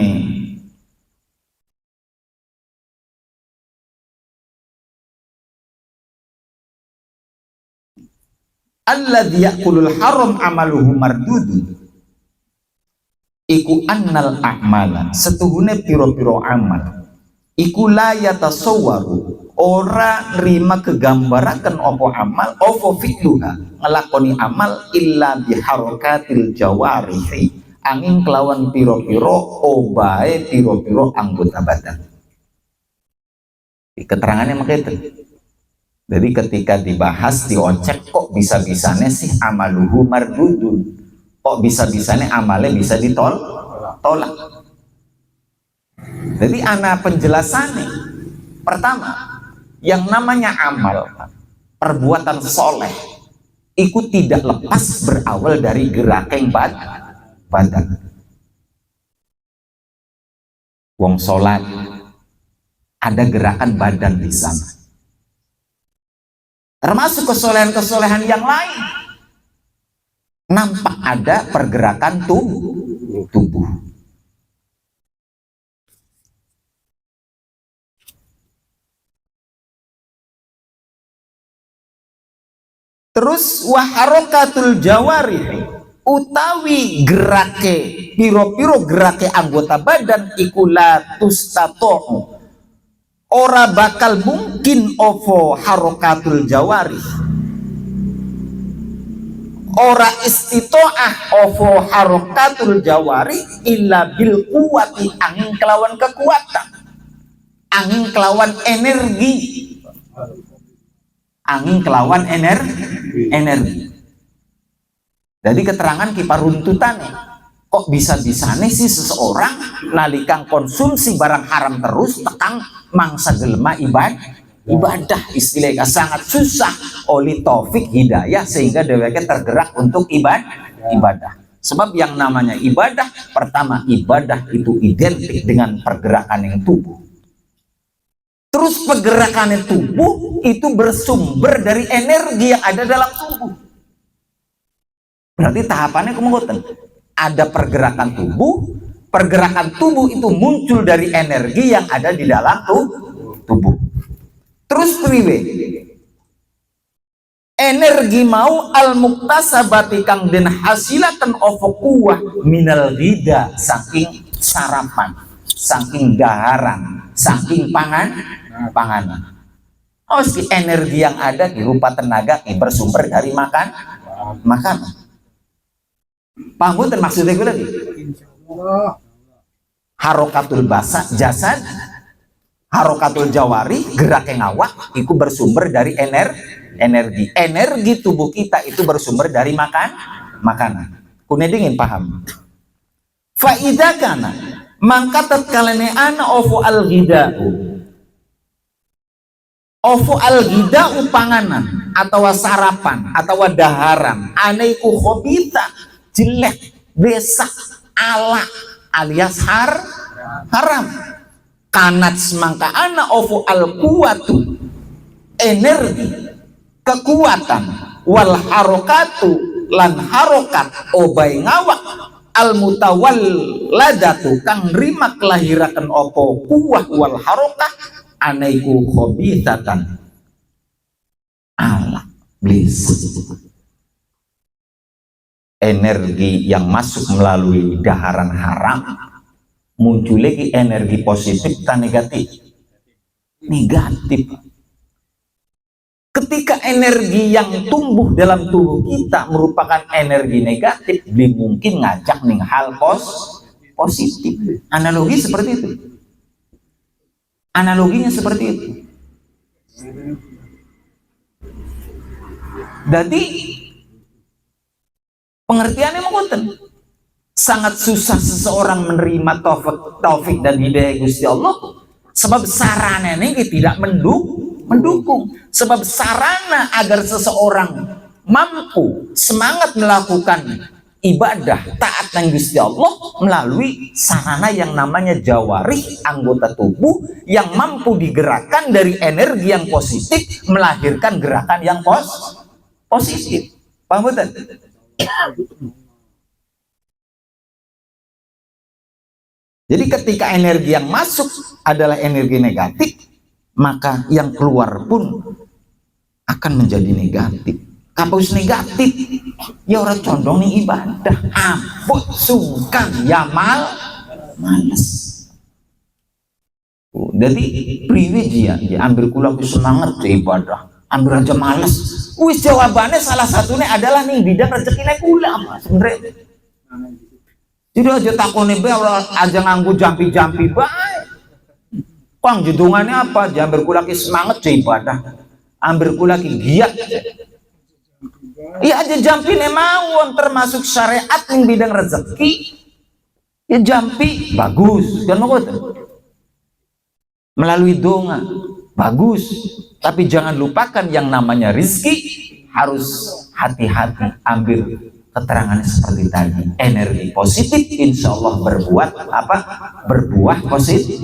alladzi ya'kulul haram amaluhu mardudun iku annal a'mala, setuhune piro-piro amal iku la yatasawwaru, ora nerima kegambaraken opo amal opo fi'luha, ngelakoni amal illa biharakatil jawarihi, angin kelawan piro-piro obae piro-piro anggota badan. Keterangannya makanya itu. Jadi ketika dibahas diocek, kok bisa-bisanya sih amaluhu mardudun, kok bisa-bisanya amalnya bisa ditolak. Jadi anak penjelasannya, pertama, yang namanya amal, perbuatan soleh, itu tidak lepas berawal dari gerakan badan. Wong sholat, ada gerakan badan di sana. Termasuk kesolehan-kesolehan yang lain, nampak ada pergerakan tubuh. Terus waharokatul jawarih, utawi gerake piro-piro gerake anggota badan ikula tustato'u, ora bakal mungkin ovo harokatul jawarih, ora istito'ah ovo harokatul jawarih illa bil kuwati, angin kelawan kekuatan, angin kelawan energi, angin kelawan energi. Jadi keterangan kiparuntutannya, kok bisa-bisanya sih seseorang nalikang konsumsi barang haram terus tekang mangsa gelema ibadah, istilahnya sangat susah oleh taufik hidayah sehingga dheweke tergerak untuk ibadah. Sebab yang namanya ibadah, pertama ibadah itu identik dengan pergerakan yang tubuh. Terus pergerakan tubuh itu bersumber dari energi yang ada dalam tubuh. Berarti tahapannya kemudian ada pergerakan tubuh itu muncul dari energi yang ada di dalam tubuh. Terus priwe? Energi mau al-muktasabati kang den hasilatan ofokuah minal ghida, saking sarapan, saking daharan, saking panganan. Energi yang ada di rupa tenaga bersumber dari makan. Paham dan maksudnya gue lagi? Harokatul jasad, harokatul jawari, gerak yang awak itu bersumber dari energi tubuh kita itu bersumber dari makanan. Kune dingin paham? Faida kana mangka tatkalane ana ofu al-ghida'u panganan atau sarapan atau daharan anaiku khobita jelek besak ala alias haram kanat semangka ana ofu al-kuwatu energi kekuatan wal harokatu lan harokat obai ngawak al mutawalladatu kang rimak lahiraken opo kuwah wal harokah anaiku khobithatan ala bliss. Energi yang masuk melalui daharan haram muncul lagi energi positif dan negatif. Ketika energi yang tumbuh dalam tubuh kita merupakan energi negatif, belum mungkin ngajak nih hal positif. Analogi seperti itu. Analoginya seperti itu. Jadi pengertiannya mengatakan sangat susah seseorang menerima taufik dan hidayah Gusti Allah, sebab sarana ini tidak mendukung. Sebab sarana agar seseorang mampu semangat melakukan ibadah taat dengan Gusti Allah melalui sarana yang namanya jawarih, anggota tubuh yang mampu digerakkan dari energi yang positif melahirkan gerakan yang positif. Paham betul? Jadi ketika energi yang masuk adalah energi negatif, maka yang keluar pun akan menjadi negatif. Kampus negatif, ya orang condong nih ibadah, ampun sungkan, ya malas. Jadi priwiji ya, ambil kula semangat ke ibadah, ambil aja malas. Wis jawabannya salah satunya adalah nih bidang rezeki kula mas sebenarnya. Jadi aja takone bae aja nganggu jampi-jampi bae. Kang judungannya apa? Jamber kula ki semangat ke ibadah. Ambil kula ki giat. Iya aja jampi mawon termasuk syariat yang bidang rezeki. Ya jampi bagus kan mau melalui donga bagus, tapi jangan lupakan yang namanya rizki. Harus hati-hati ambil keterangannya seperti tadi. Energi positif insya Allah berbuah positif.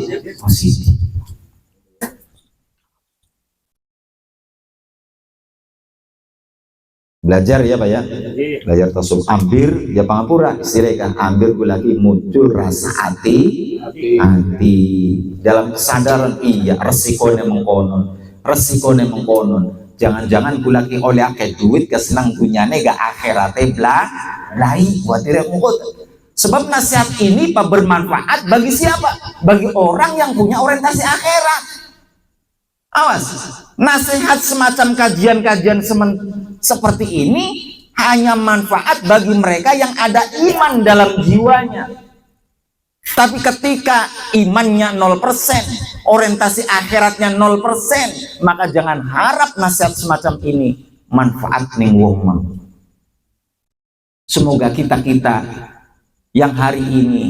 Belajar ya Pak ya, belajar tasawuf. Ambil ya pangapura istilahkan ambil gue lagi muncul rasa hati dalam kesadaran iya resikonya mengkonon jangan-jangan gue lagi oleh akeh duit kesenang dunyane gak akhiratnya belai buat diri sebab nasihat ini Pak bermanfaat bagi siapa? Bagi orang yang punya orientasi akhirat. Awas, nasihat semacam kajian-kajian seperti ini hanya manfaat bagi mereka yang ada iman dalam jiwanya. Tapi ketika imannya 0%, orientasi akhiratnya 0%, maka jangan harap nasihat semacam ini manfaat ning wong. Semoga kita yang hari ini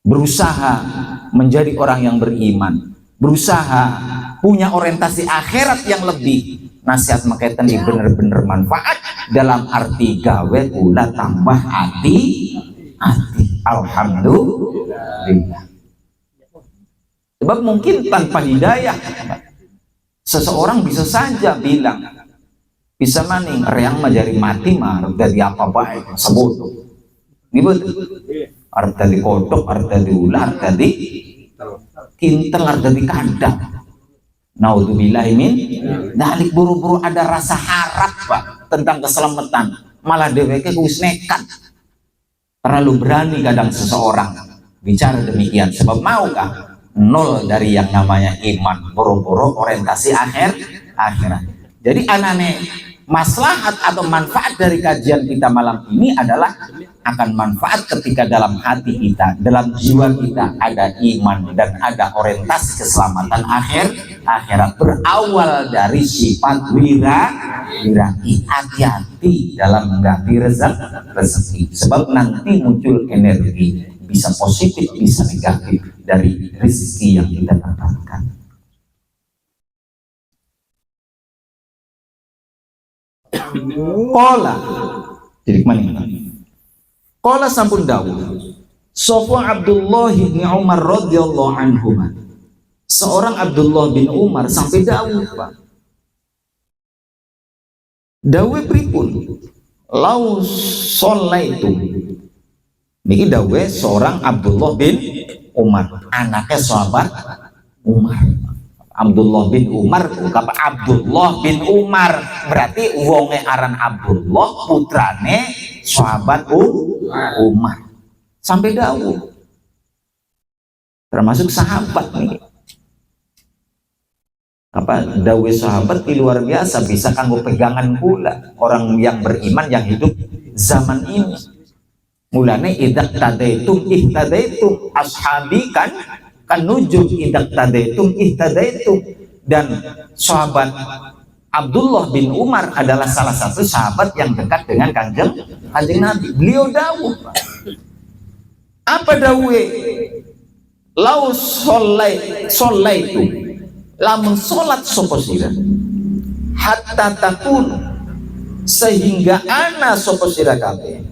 berusaha menjadi orang yang beriman, berusaha punya orientasi akhirat yang lebih, nasihat maketen di bener-bener manfaat dalam arti gawe kula tambah hati. Alhamdulillah. Sebab mungkin tanpa hidayah seseorang bisa saja bilang, bisa maning reang majari mati mah dari apa baik sebut gitu, arep dari kodok, arep dari ular, dari kintel, arep dari kandang. Naudzubillah min dalik, buru-buru ada rasa harap Pak tentang keselamatan, malah dheweke wis nekat. Terlalu berani kadang seseorang bicara demikian, sebab maukah nol dari yang namanya iman, boro-boro orientasi akhirat. Jadi anane maslahat atau manfaat dari kajian kita malam ini adalah akan manfaat ketika dalam hati kita, dalam jiwa kita ada iman dan ada orientasi keselamatan akhirat, berawal dari sifat wiraki. Hati-hati dalam menggapai rezeki, sebab nanti muncul energi, bisa positif bisa negatif dari rezeki yang kita dapatkan. Kola jadi kemana? Kola sampun dawuh Sofa Abdullah bin Umar radhiyallahu anhu, seorang Abdullah bin Umar sampai dawuh Pak, dawuh pripun lau sholaitu niki dawuh seorang Abdullah bin Umar, anaknya sahabat Umar. Abdullah bin Umar, kapa Abdullah bin Umar berarti wonge aran Abdullah, putrane sahabat Umar. Sampai dawuh termasuk sahabat nih. Apa dawuh sahabat luar biasa, bisa kanggo pegangan pula orang yang beriman yang hidup zaman ini. Mulane idak tadaitum ihtadaitum, ashabi kan nujum idak tadaitum ihtadaitum. Dan sahabat Abdullah bin Umar adalah salah satu sahabat yang dekat dengan kanjeng Nabi. Beliau dawuh apa dawuh? Lau sholaitu lamun sholat sapa sira hatta takun, sehingga ana sapa sira kabeh.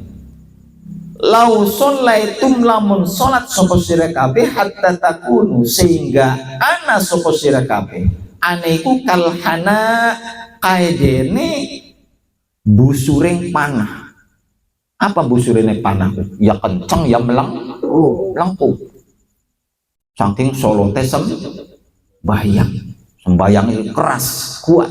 Lau sholaitum lamun sholat sapa sira kabeh hatta takunu, sehingga ana sapa sira kabeh. Aneiku kalhana kaedene busuring panah. Apa busurine panah? Ya kenceng ya melengkung. Saking solo teh sembayang itu keras kuat.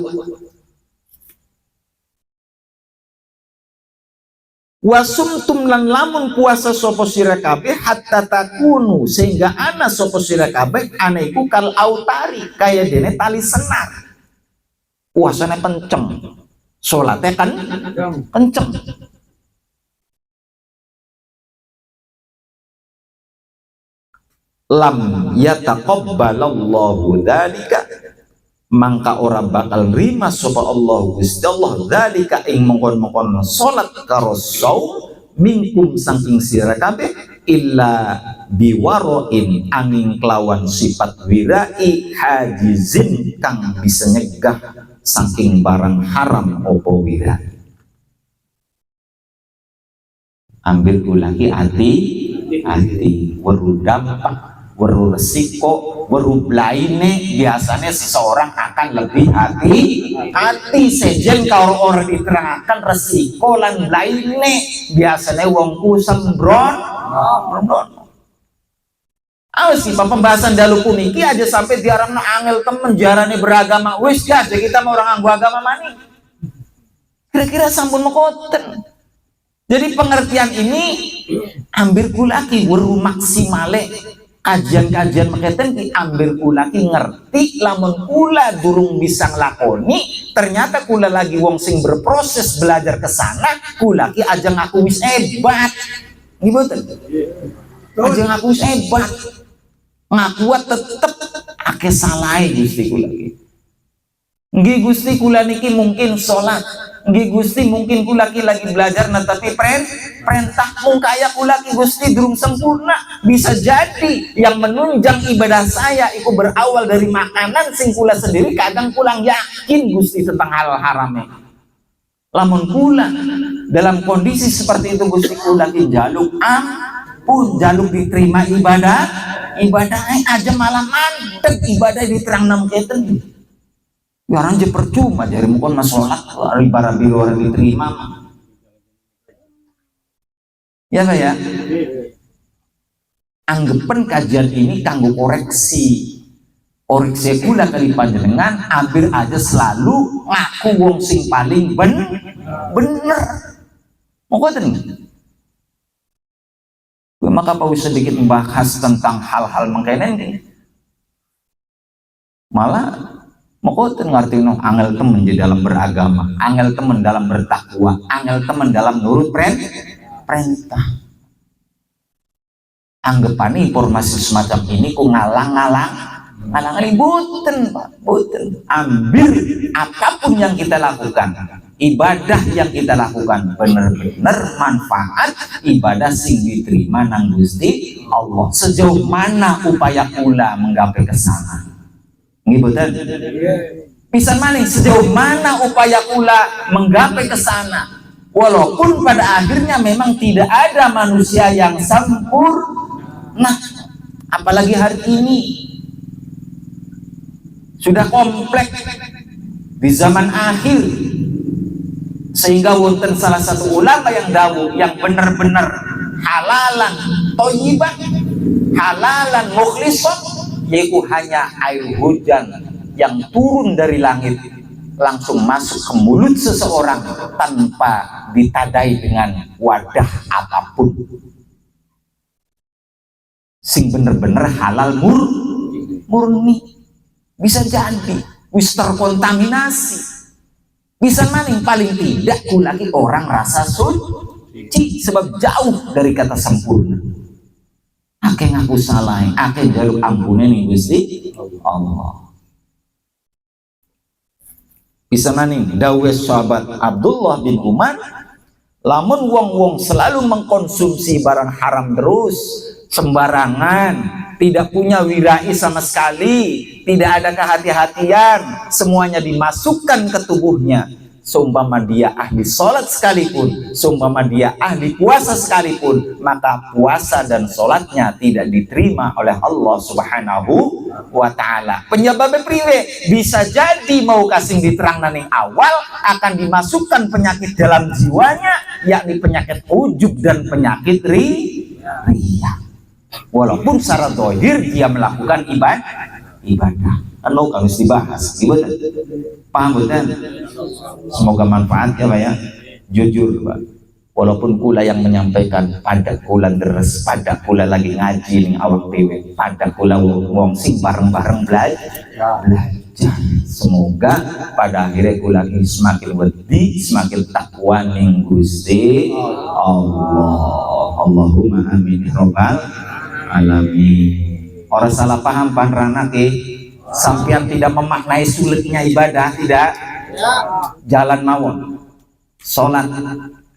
Wasumtum lan lamun puasa sapa sira kabeh hatta takunu, sehingga ana sapa sira kabeh anaiku kal autari, kaya dene tali senar. Puasane kenceng, salate kan kenceng. Lam yataqabbalallahu dzalika, mangka ora bakal rima sapa Allah Gusti Allah dzalika ing mongkon-mongkon salat karo saum minkum saking sira kabeh illa biwaroin, angin kelawan sifat wirai hajizin kang bisa nyegah saking barang haram opo wirai. Ambil ulagi hati weru dampak, weru resiko, weru blaine, biasanya seseorang akan lebih hati sejen kalau orang diterangkan resiko lan blaine, biasanya wongku sembron. Awas sih pembahasan dalu puniki aja sampai diarang angel temen jarane beragama, wis gas kita mau orang anggo agama mani, kira-kira sampun mekoten. Jadi pengertian ini ambil kulaki weru maksimale kajian-kajian maketen ki ambil kulaki ngerti, lamun kula durung bisa nglakoni, ternyata kula lagi wong sing berproses belajar ke sana, kulaki aja ngaku wis hebat. Ngiboten? Aja ngaku wis hebat. Ngakuat tetep akeh salahe Gusti kulaki. Nggih Gusti kula niki mungkin sholat, nggih Gusti mungkin kula lagi belajar tapi perintah mung kaya kula Gusti durung sempurna. Bisa jadi yang menunjang ibadah saya itu berawal dari makanan sing kula sendiri kadang kurang yakin Gusti tentang hal haramnya. Lamun kula dalam kondisi seperti itu Gusti kula jaluk ampun, jaluk diterima ibadahnya aja malah mantep ibadah diterang nam keten. Ya orang je percuma jadi mungkin masalah ibarat biru orang diterima. Ya Pak ya. Anggapan kajian ini kanggo koreksi kula kali panjenengan hampir aja selalu ngaku wong sing paling bener. Monggo maka Pak sedikit membahas tentang hal-hal mengkene ini. Malah monggo ngerti angel temen di dalam beragama, angel temen dalam bertakwa, angel temen dalam nurut perintah. Anggapan informasi semacam ini ku ngalang-ngalang boten Pak, boten. Ambil apapun yang kita lakukan, ibadah yang kita lakukan benar-benar manfaat, ibadah sing diterima nang Gusti Allah. Sejauh mana upaya kula menggapai kesana? Nggih boten? Pisan maning sejauh mana upaya kula menggapai kesana? Walaupun pada akhirnya memang tidak ada manusia yang sempurna, apalagi hari ini sudah kompleks di zaman akhir, sehingga wonten salah satu ulama yang dawuh yang benar-benar halalan thayyiban, halalan mukhlishan, yaitu hanya air hujan yang turun dari langit langsung masuk ke mulut seseorang tanpa ditadai dengan wadah apapun, sing bener-bener halal murni. Bisa jadi wis terkontaminasi. Bisa maning paling tidak kulaki orang rasa suci sebab jauh dari kata sempurna. Ake ngaku salah, ake jaluk ampunan nih Gusti Allah. Bisa maning dawuh sahabat Abdullah bin Umar, lamun wong-wong selalu mengkonsumsi barang haram terus sembarangan, tidak punya wirai sama sekali, tidak ada kehati-hatian, semuanya dimasukkan ke tubuhnya. Seumpama dia ahli sholat sekalipun, seumpama dia ahli puasa sekalipun, maka puasa dan sholatnya tidak diterima oleh Allah Subhanahu wa ta'ala. Penyebabnya priwe, bisa jadi mau kasih diterang naning awal akan dimasukkan penyakit dalam jiwanya, yakni penyakit ujub dan penyakit riya. Walaupun secara zahir dia melakukan ibadah. Kan mau harus dibahas, gimana? Paham betul? Semoga manfaat ya Pak ya. Jujur Pak, walaupun kula yang menyampaikan, pada kula deres, pada kula lagi ngaji nih awak dewe, pada kula wong sing bareng-bareng belajar. Semoga pada akhirnya kula ini semakin wedi, semakin takwa ning Gusti Allah. Allahumma amin robbal alamin. Orang salah paham panrana sampean tidak memaknai sulitnya ibadah, tidak jalan mawon sholat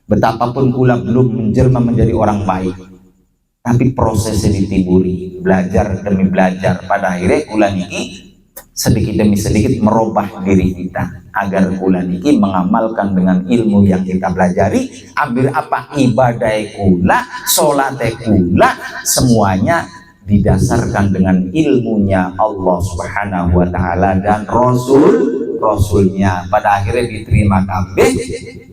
betapapun kula belum menjelma menjadi orang baik, tapi prosesnya ditiburi belajar demi belajar. Pada akhirnya kula niki sedikit demi sedikit merubah diri kita agar kula niki mengamalkan dengan ilmu yang kita pelajari. Ambil apa ibadah kula, sholat kula, semuanya didasarkan dengan ilmunya Allah Subhanahu wa ta'ala dan Rasulnya. Pada akhirnya diterima kabeh,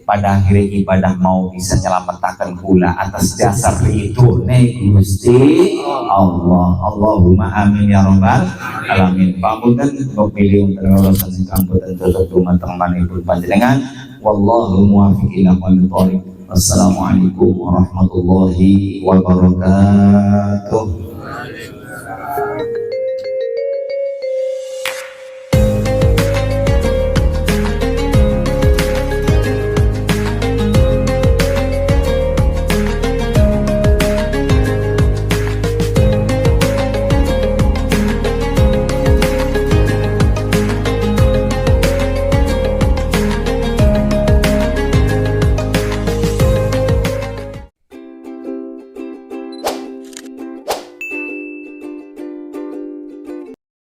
pada akhirnya ibadah mau bisa nyelamatkan kula atas dasar itu nih Gusti Allah. Allahumma amin ya rabbal alamin. Pamunten pilih untuk lolosan ingkang boten cocok dumateng ibu panjenengan. Wallahu muwaffiq ila aqwamit thoriq. Wassalamualaikum warahmatullahi wabarakatuh.